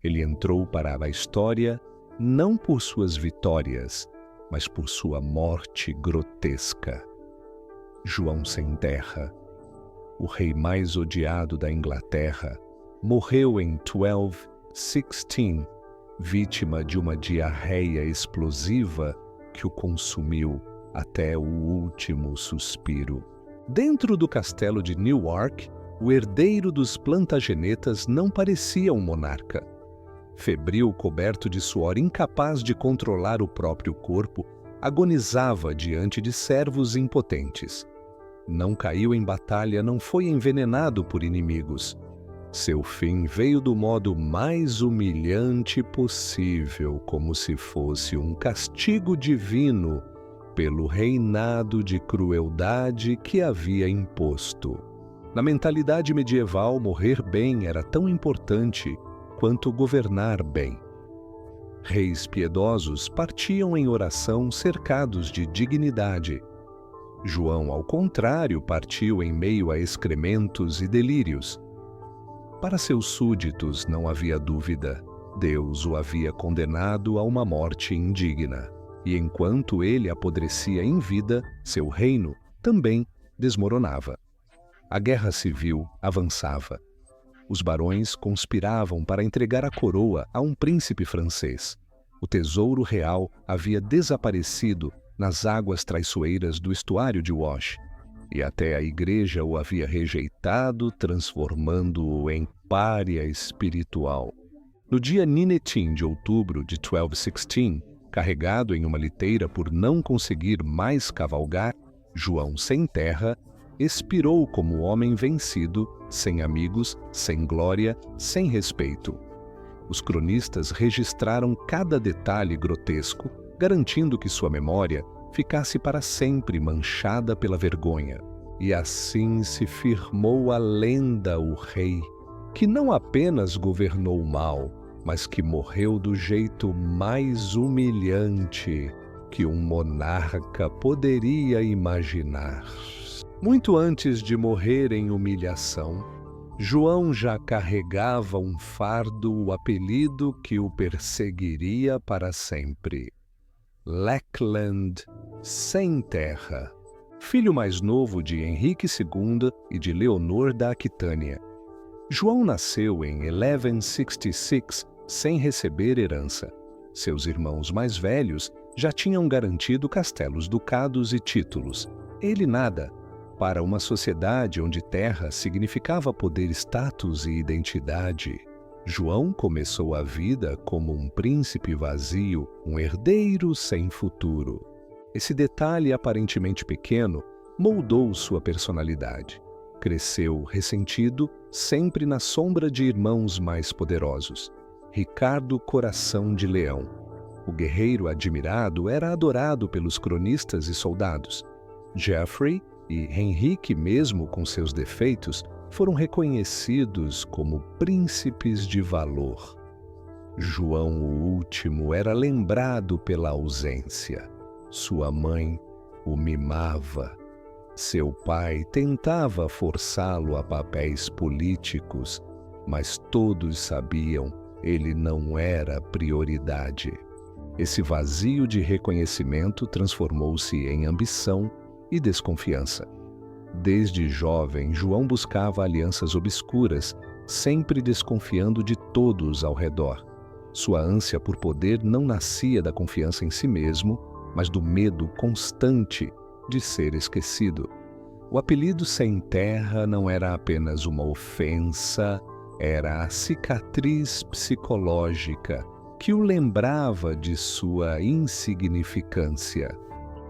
Ele entrou para a história não por suas vitórias, mas por sua morte grotesca. João Sem Terra, o rei mais odiado da Inglaterra, morreu em 1216, vítima de uma diarreia explosiva que o consumiu até o último suspiro. Dentro do castelo de Newark, o herdeiro dos Plantagenetas não parecia um monarca. Febril, coberto de suor, incapaz de controlar o próprio corpo, agonizava diante de servos impotentes. Não caiu em batalha, não foi envenenado por inimigos. Seu fim veio do modo mais humilhante possível, como se fosse um castigo divino pelo reinado de crueldade que havia imposto. Na mentalidade medieval, morrer bem era tão importante quanto governar bem. Reis piedosos partiam em oração cercados de dignidade. João, ao contrário, partiu em meio a excrementos e delírios. Para seus súditos não havia dúvida, Deus o havia condenado a uma morte indigna. E enquanto ele apodrecia em vida, seu reino também desmoronava. A guerra civil avançava. Os barões conspiravam para entregar a coroa a um príncipe francês. O tesouro real havia desaparecido nas águas traiçoeiras do estuário de Wash, e até a igreja o havia rejeitado, transformando-o em pária espiritual. No dia Nineteen de outubro de 1216, carregado em uma liteira por não conseguir mais cavalgar, João Sem Terra expirou como homem vencido, sem amigos, sem glória, sem respeito. Os cronistas registraram cada detalhe grotesco, garantindo que sua memória ficasse para sempre manchada pela vergonha. E assim se firmou a lenda o rei, que não apenas governou mal, mas que morreu do jeito mais humilhante que um monarca poderia imaginar. Muito antes de morrer em humilhação, João já carregava um fardo, o apelido que o perseguiria para sempre: Lackland Sem Terra. Filho mais novo de Henrique II e de Leonor da Aquitânia, João nasceu em 1166 sem receber herança. Seus irmãos mais velhos já tinham garantido castelos, ducados e títulos. Ele nada. Para uma sociedade onde terra significava poder, status e identidade, João começou a vida como um príncipe vazio, um herdeiro sem futuro. Esse detalhe aparentemente pequeno moldou sua personalidade. Cresceu ressentido, sempre na sombra de irmãos mais poderosos. Ricardo Coração de Leão, o guerreiro admirado, era adorado pelos cronistas e soldados. Geoffrey e Henrique, mesmo com seus defeitos, foram reconhecidos como príncipes de valor. João o Último era lembrado pela ausência. Sua mãe o mimava. Seu pai tentava forçá-lo a papéis políticos, mas todos sabiam ele não era prioridade. Esse vazio de reconhecimento transformou-se em ambição e desconfiança. Desde jovem, João buscava alianças obscuras, sempre desconfiando de todos ao redor. Sua ânsia por poder não nascia da confiança em si mesmo, mas do medo constante de ser esquecido. O apelido Sem Terra não era apenas uma ofensa, era a cicatriz psicológica que o lembrava de sua insignificância.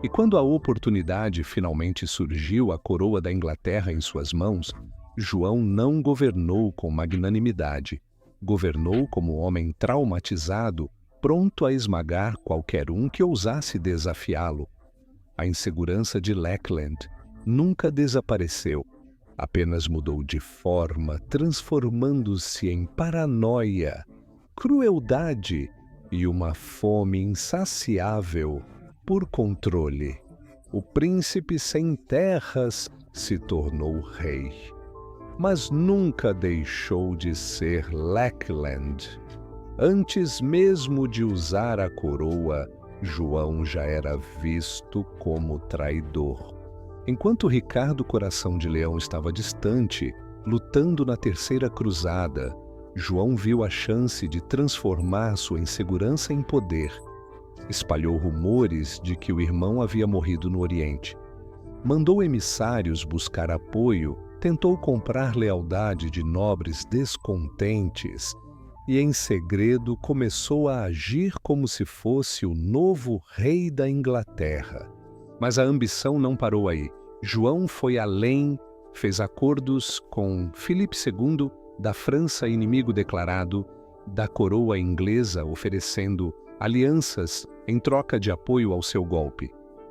E quando a oportunidade finalmente surgiu, a coroa da Inglaterra em suas mãos, João não governou com magnanimidade. Governou como homem traumatizado, pronto a esmagar qualquer um que ousasse desafiá-lo. A insegurança de Lackland nunca desapareceu, apenas mudou de forma, transformando-se em paranoia, crueldade e uma fome insaciável por controle. O príncipe sem terras se tornou rei, mas nunca deixou de ser Lackland. Antes mesmo de usar a coroa, João já era visto como traidor. Enquanto Ricardo Coração de Leão estava distante, lutando na Terceira Cruzada, João viu a chance de transformar sua insegurança em poder. Espalhou rumores de que o irmão havia morrido no Oriente. Mandou emissários buscar apoio, tentou comprar lealdade de nobres descontentes e, em segredo, começou a agir como se fosse o novo rei da Inglaterra. Mas a ambição não parou aí. João foi além, fez acordos com Filipe II, da França inimigo declarado, da coroa inglesa, oferecendo alianças em troca de apoio ao seu golpe.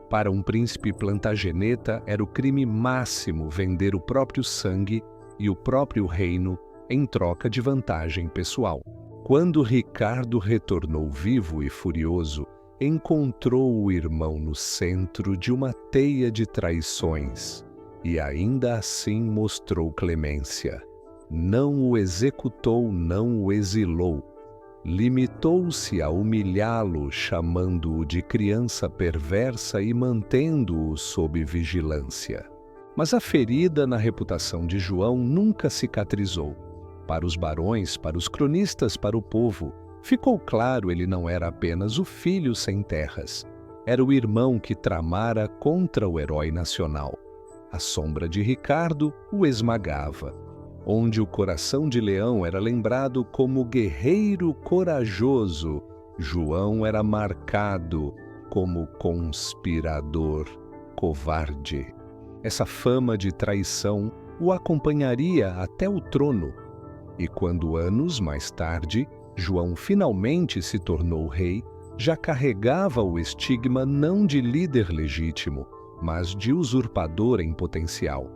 Para um príncipe plantageneta, era o crime máximo vender o próprio sangue e o próprio reino em troca de vantagem pessoal. Quando Ricardo retornou vivo e furioso, encontrou o irmão no centro de uma teia de traições e ainda assim mostrou clemência. Não o executou, não o exilou. Limitou-se a humilhá-lo, chamando-o de criança perversa e mantendo-o sob vigilância. Mas a ferida na reputação de João nunca cicatrizou. Para os barões, para os cronistas, para o povo, ficou claro ele não era apenas o filho sem terras. Era o irmão que tramara contra o herói nacional. A sombra de Ricardo o esmagava. Onde o Coração de Leão era lembrado como guerreiro corajoso, João era marcado como conspirador covarde. Essa fama de traição o acompanharia até o trono. E quando, anos mais tarde, João finalmente se tornou rei, já carregava o estigma não de líder legítimo, mas de usurpador em potencial.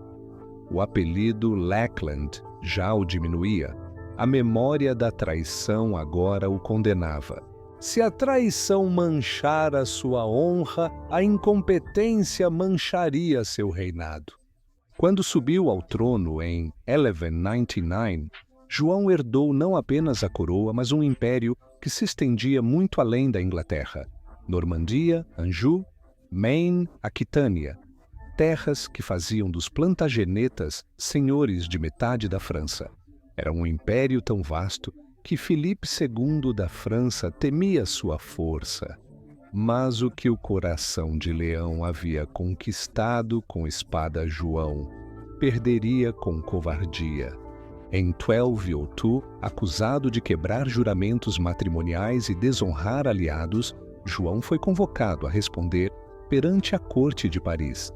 O apelido Lackland já o diminuía. A memória da traição agora o condenava. Se a traição manchara sua honra, a incompetência mancharia seu reinado. Quando subiu ao trono em 1199, João herdou não apenas a coroa, mas um império que se estendia muito além da Inglaterra. Normandia, Anjou, Maine, Aquitânia. Terras que faziam dos plantagenetas senhores de metade da França. Era um império tão vasto que Filipe II da França temia sua força. Mas o que o Coração de Leão havia conquistado com espada João, perderia com covardia. Em 1202, acusado de quebrar juramentos matrimoniais e desonrar aliados, João foi convocado a responder perante a corte de Paris.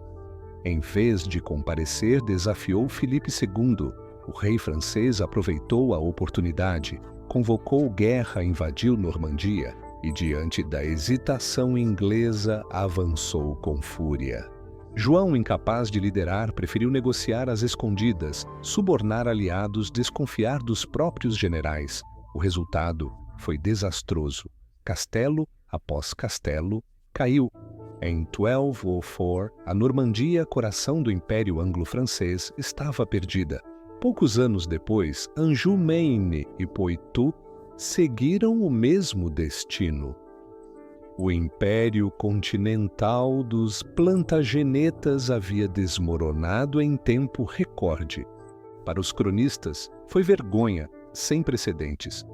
Em vez de comparecer, desafiou Filipe II. O rei francês aproveitou a oportunidade, convocou guerra, invadiu Normandia e, diante da hesitação inglesa, avançou com fúria. João, incapaz de liderar, preferiu negociar às escondidas, subornar aliados, desconfiar dos próprios generais. O resultado foi desastroso. Castelo após castelo caiu. Em 1204, a Normandia, coração do Império Anglo-Francês, estava perdida. Poucos anos depois, Anjou, Maine e Poitou seguiram o mesmo destino. O Império Continental dos Plantagenetas havia desmoronado em tempo recorde. Para os cronistas, foi vergonha sem precedentes.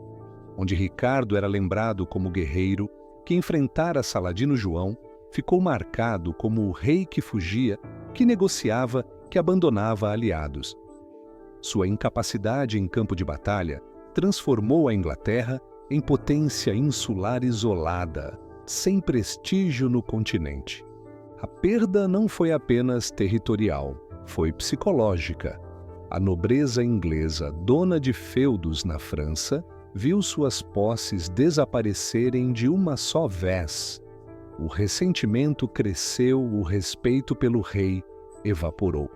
Onde Ricardo era lembrado como guerreiro que enfrentara Saladino João, ficou marcado como o rei que fugia, que negociava, que abandonava aliados. Sua incapacidade em campo de batalha transformou a Inglaterra em potência insular isolada, sem prestígio no continente. A perda não foi apenas territorial, foi psicológica. A nobreza inglesa, dona de feudos na França, viu suas posses desaparecerem de uma só vez. O ressentimento cresceu, o respeito pelo rei evaporou.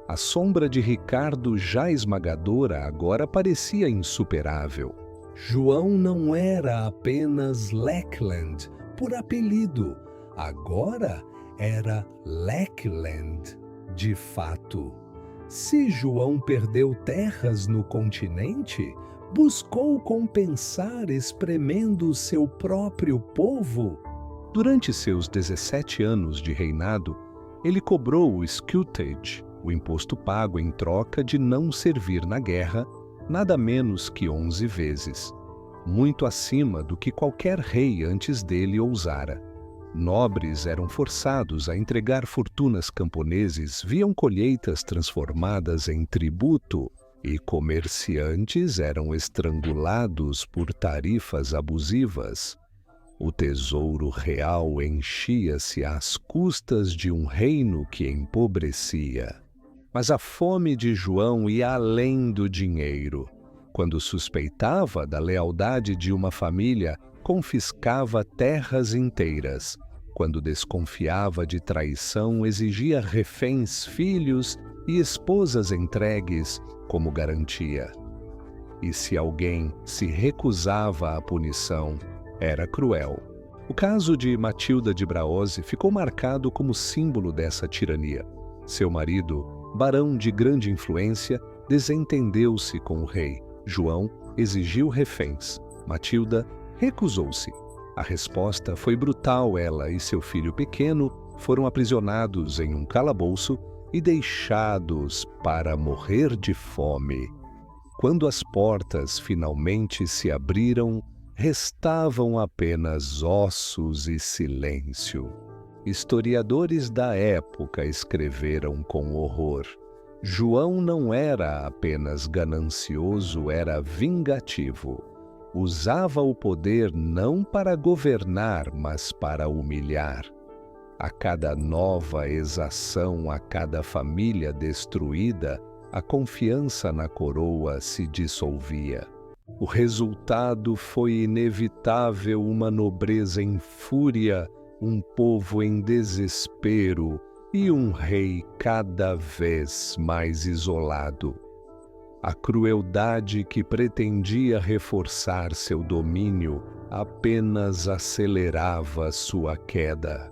A sombra de Ricardo, já esmagadora, agora parecia insuperável. João não era apenas Lackland por apelido, agora era Lackland de fato. Se João perdeu terras no continente, Buscou compensar espremendo seu próprio povo? Durante seus 17 anos de reinado, ele cobrou o scutage, o imposto pago em troca de não servir na guerra, nada menos que 11 vezes, muito acima do que qualquer rei antes dele ousara. Nobres eram forçados a entregar fortunas camponeses via colheitas transformadas em tributo, e comerciantes eram estrangulados por tarifas abusivas. O tesouro real enchia-se às custas de um reino que empobrecia. Mas a fome de João ia além do dinheiro. Quando suspeitava da lealdade de uma família, confiscava terras inteiras. Quando desconfiava de traição, exigia reféns, filhos e esposas entregues como garantia. E se alguém se recusava à punição, era cruel. O caso de Matilda de Braose ficou marcado como símbolo dessa tirania. Seu marido, barão de grande influência, desentendeu-se com o rei. João exigiu reféns. Matilda recusou-se. A resposta foi brutal. Ela e seu filho pequeno foram aprisionados em um calabouço e deixados para morrer de fome. Quando as portas finalmente se abriram, restavam apenas ossos e silêncio. Historiadores da época escreveram com horror: João não era apenas ganancioso, era vingativo. Usava o poder não para governar, mas para humilhar. A cada nova exação, a cada família destruída, a confiança na coroa se dissolvia. O resultado foi inevitável: uma nobreza em fúria, um povo em desespero e um rei cada vez mais isolado. A crueldade que pretendia reforçar seu domínio apenas acelerava sua queda.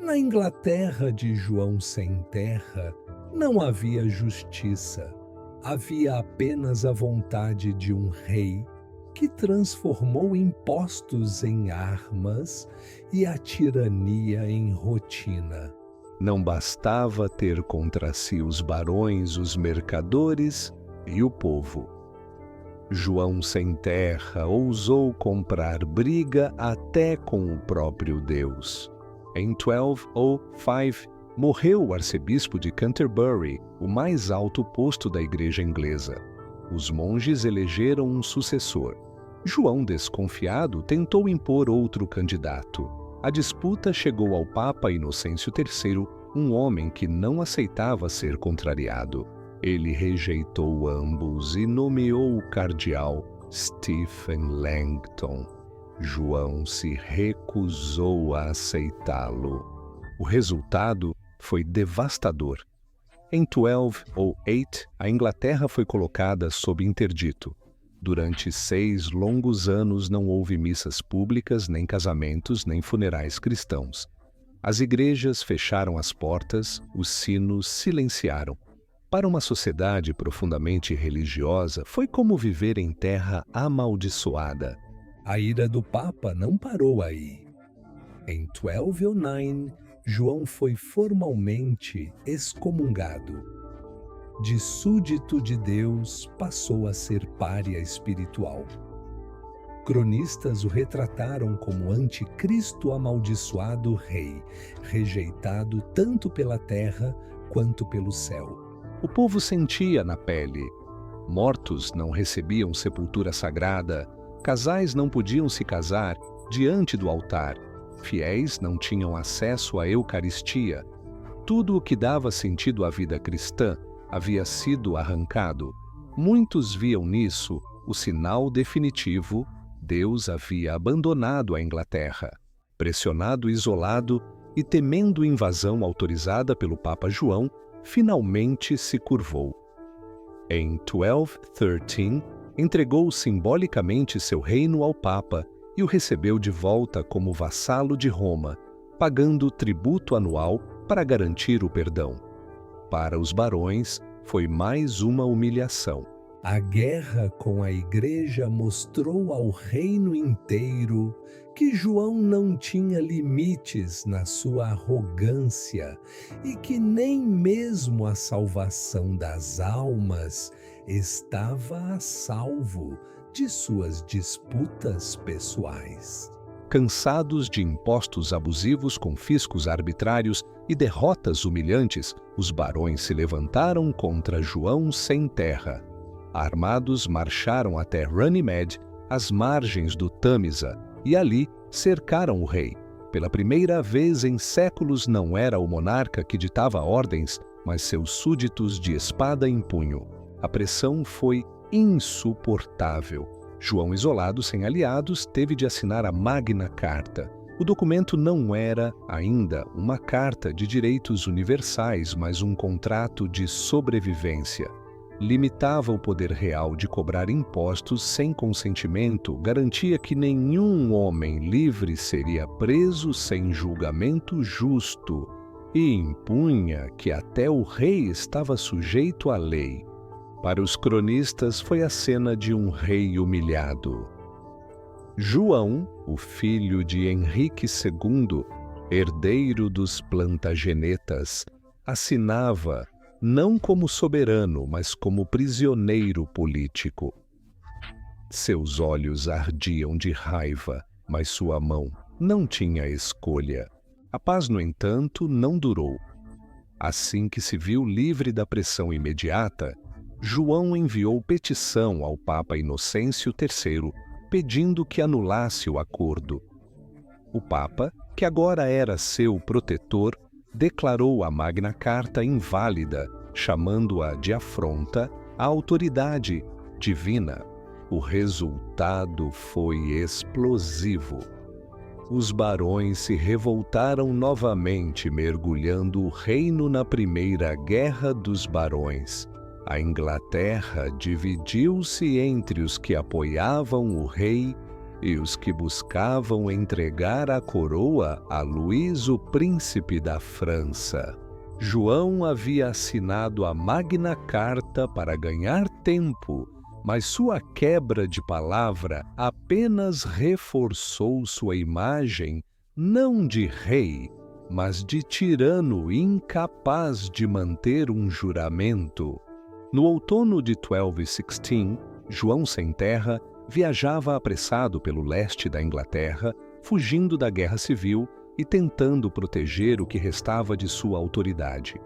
Na Inglaterra de João sem terra, não havia justiça. Havia apenas a vontade de um rei que transformou impostos em armas e a tirania em rotina. Não bastava ter contra si os barões, os mercadores e o povo. João sem terra ousou comprar briga até com o próprio Deus. Em 1205, morreu o arcebispo de Canterbury, o mais alto posto da igreja inglesa. Os monges elegeram um sucessor. João, desconfiado, tentou impor outro candidato. A disputa chegou ao Papa Inocêncio III, um homem que não aceitava ser contrariado. Ele rejeitou ambos e nomeou o cardeal Stephen Langton. João se recusou a aceitá-lo. O resultado foi devastador. Em 1208, a Inglaterra foi colocada sob interdito. Durante 6 longos anos não houve missas públicas, nem casamentos, nem funerais cristãos. As igrejas fecharam as portas, os sinos silenciaram. Para uma sociedade profundamente religiosa, foi como viver em terra amaldiçoada. A ira do Papa não parou aí. Em 1209, João foi formalmente excomungado. De súdito de Deus, passou a ser pária espiritual. Cronistas o retrataram como anticristo amaldiçoado rei, rejeitado tanto pela terra quanto pelo céu. O povo sentia na pele. Mortos não recebiam sepultura sagrada, casais não podiam se casar diante do altar, fiéis não tinham acesso à Eucaristia. Tudo o que dava sentido à vida cristã havia sido arrancado. Muitos viam nisso o sinal definitivo: Deus havia abandonado a Inglaterra. Pressionado, isolado e temendo invasão autorizada pelo Papa João, finalmente se curvou. Em 1213, entregou simbolicamente seu reino ao Papa e o recebeu de volta como vassalo de Roma, pagando tributo anual para garantir o perdão. Para os barões, foi mais uma humilhação. A guerra com a Igreja mostrou ao reino inteiro que João não tinha limites na sua arrogância e que nem mesmo a salvação das almas estava a salvo de suas disputas pessoais. Cansados de impostos abusivos, confiscos arbitrários e derrotas humilhantes, os barões se levantaram contra João sem terra. Armados, marcharam até Runnymede, às margens do Tâmisa, e ali cercaram o rei. Pela primeira vez em séculos não era o monarca que ditava ordens, mas seus súditos de espada em punho. A pressão foi insuportável. João, isolado, sem aliados, teve de assinar a Magna Carta. O documento não era, ainda, uma carta de direitos universais, mas um contrato de sobrevivência. Limitava o poder real de cobrar impostos sem consentimento, garantia que nenhum homem livre seria preso sem julgamento justo e impunha que até o rei estava sujeito à lei. Para os cronistas, foi a cena de um rei humilhado. João, o filho de Henrique II, herdeiro dos Plantagenetas, assinava não como soberano, mas como prisioneiro político. Seus olhos ardiam de raiva, mas sua mão não tinha escolha. A paz, no entanto, não durou. Assim que se viu livre da pressão imediata, João enviou petição ao Papa Inocêncio III, pedindo que anulasse o acordo. O Papa, que agora era seu protetor, declarou a Magna Carta inválida, chamando-a de afronta à autoridade divina. O resultado foi explosivo. Os barões se revoltaram novamente, mergulhando o reino na Primeira Guerra dos Barões. A Inglaterra dividiu-se entre os que apoiavam o rei e os que buscavam entregar a coroa a Luís, o príncipe da França. João havia assinado a Magna Carta para ganhar tempo, mas sua quebra de palavra apenas reforçou sua imagem não de rei, mas de tirano incapaz de manter um juramento. No outono de 1216, João sem terra viajava apressado pelo leste da Inglaterra, fugindo da guerra civil e tentando proteger o que restava de sua autoridade.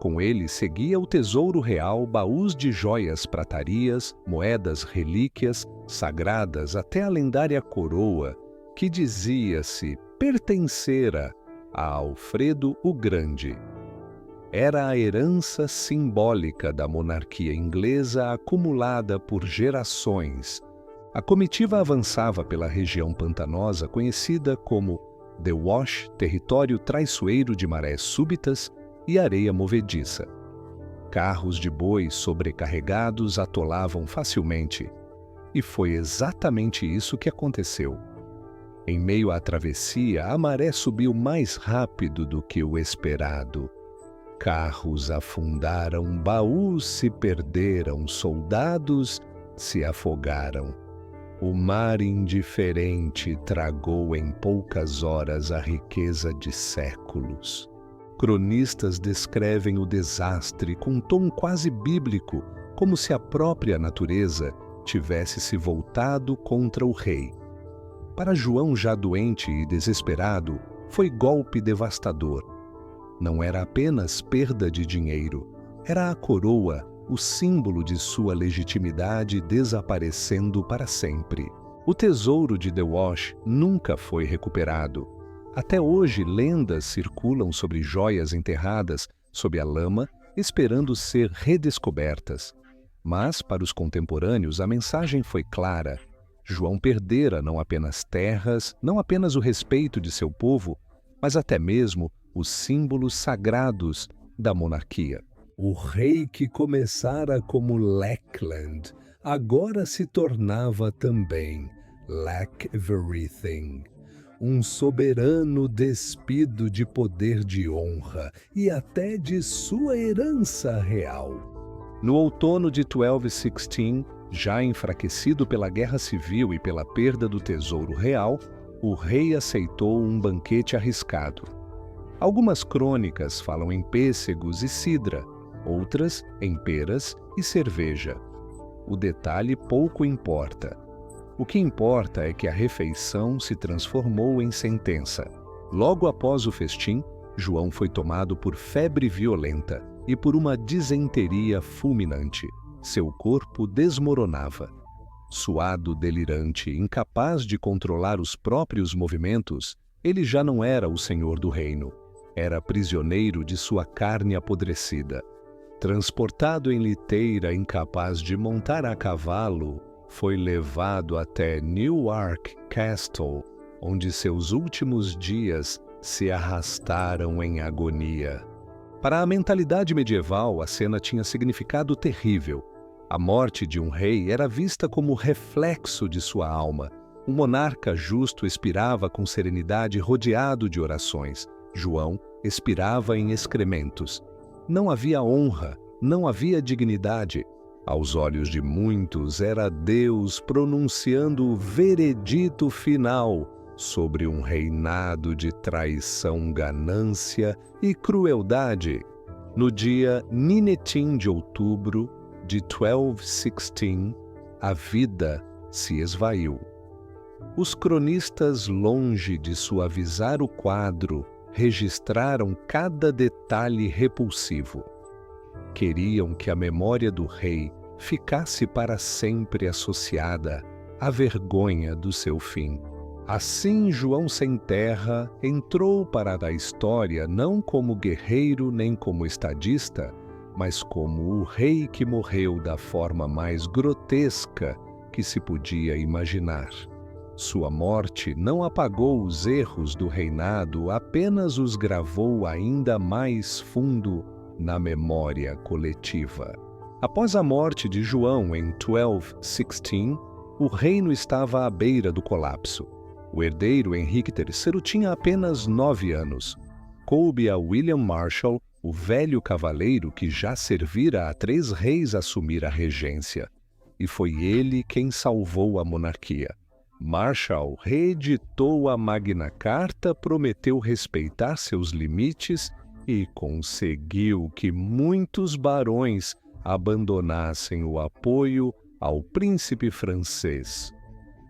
Com ele seguia o tesouro real, baús de joias pratarias, moedas relíquias, sagradas até a lendária coroa, que dizia-se pertencera a Alfredo o Grande. Era a herança simbólica da monarquia inglesa acumulada por gerações. A comitiva avançava pela região pantanosa conhecida como The Wash, território traiçoeiro de marés súbitas e areia movediça. Carros de boi sobrecarregados atolavam facilmente. E foi exatamente isso que aconteceu. Em meio à travessia, a maré subiu mais rápido do que o esperado. Carros afundaram, baús se perderam, soldados se afogaram. O mar indiferente tragou em poucas horas a riqueza de séculos. Cronistas descrevem o desastre com um tom quase bíblico, como se a própria natureza tivesse se voltado contra o rei. Para João, já doente e desesperado, foi golpe devastador. Não era apenas perda de dinheiro, era a coroa, o símbolo de sua legitimidade desaparecendo para sempre. O tesouro de The Wash nunca foi recuperado. Até hoje, lendas circulam sobre joias enterradas sob a lama, esperando ser redescobertas. Mas, para os contemporâneos, a mensagem foi clara. João perdera não apenas terras, não apenas o respeito de seu povo, mas até mesmo os símbolos sagrados da monarquia. O rei que começara como Lackland agora se tornava também Lack Everything, um soberano despido de poder, de honra e até de sua herança real. No outono de 1216, já enfraquecido pela guerra civil e pela perda do tesouro real, o rei aceitou um banquete arriscado. Algumas crônicas falam em pêssegos e cidra, outras em peras e cerveja. O detalhe pouco importa. O que importa é que a refeição se transformou em sentença. Logo após o festim, João foi tomado por febre violenta e por uma disenteria fulminante. Seu corpo desmoronava. Suado, delirante, incapaz de controlar os próprios movimentos, ele já não era o senhor do reino. Era prisioneiro de sua carne apodrecida. Transportado em liteira, incapaz de montar a cavalo, foi levado até Newark Castle, onde seus últimos dias se arrastaram em agonia. Para a mentalidade medieval, a cena tinha significado terrível. A morte de um rei era vista como reflexo de sua alma. Um monarca justo expirava com serenidade rodeado de orações. João expirava em excrementos. Não havia honra, não havia dignidade. Aos olhos de muitos, era Deus pronunciando o veredito final sobre um reinado de traição, ganância e crueldade. No dia Nineteen de outubro de 1216, a vida se esvaiu. Os cronistas, longe de suavizar o quadro, registraram cada detalhe repulsivo. Queriam que a memória do rei ficasse para sempre associada à vergonha do seu fim. Assim, João Sem Terra entrou para a história não como guerreiro nem como estadista, mas como o rei que morreu da forma mais grotesca que se podia imaginar. Sua morte não apagou os erros do reinado, apenas os gravou ainda mais fundo na memória coletiva. Após a morte de João em 1216, o reino estava à beira do colapso. O herdeiro Henrique III tinha apenas 9 anos. Coube a William Marshall, o velho cavaleiro que já servira a 3 reis, assumir a regência. E foi ele quem salvou a monarquia. Marshall reeditou a Magna Carta, prometeu respeitar seus limites e conseguiu que muitos barões abandonassem o apoio ao príncipe francês.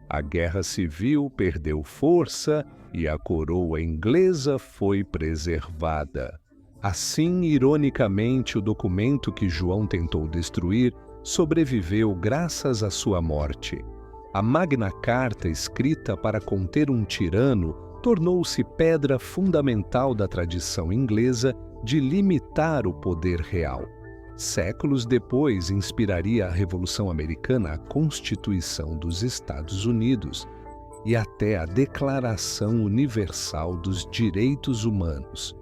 A guerra civil perdeu força e a coroa inglesa foi preservada. Assim, ironicamente, o documento que João tentou destruir sobreviveu graças à sua morte. A Magna Carta, escrita para conter um tirano, tornou-se pedra fundamental da tradição inglesa de limitar o poder real. Séculos depois, inspiraria a Revolução Americana, a Constituição dos Estados Unidos e até a Declaração Universal dos Direitos Humanos.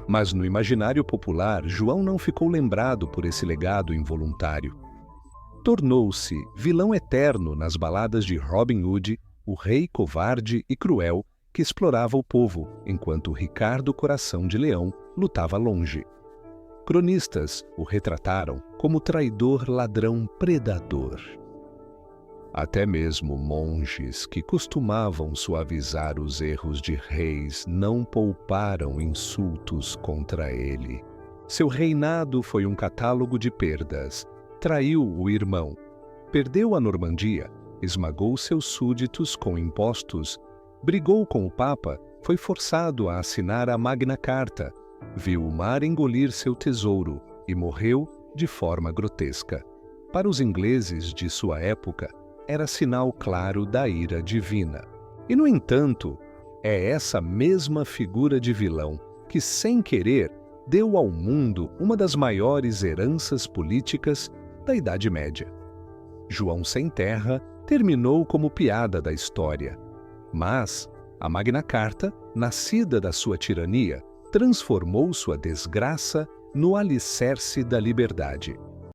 Mas no imaginário popular, João não ficou lembrado por esse legado involuntário. Tornou-se vilão eterno nas baladas de Robin Hood, o rei covarde e cruel que explorava o povo, enquanto Ricardo Coração de Leão lutava longe. Cronistas o retrataram como traidor, ladrão, predador. Até mesmo monges que costumavam suavizar os erros de reis não pouparam insultos contra ele. Seu reinado foi um catálogo de perdas. Traiu o irmão, perdeu a Normandia, esmagou seus súditos com impostos, brigou com o Papa, foi forçado a assinar a Magna Carta, viu o mar engolir seu tesouro e morreu de forma grotesca. Para os ingleses de sua época, era sinal claro da ira divina. E, no entanto, é essa mesma figura de vilão que, sem querer, deu ao mundo uma das maiores heranças políticas da Idade Média. João Sem Terra terminou como piada da história, mas a Magna Carta, nascida da sua tirania, transformou sua desgraça no alicerce da liberdade.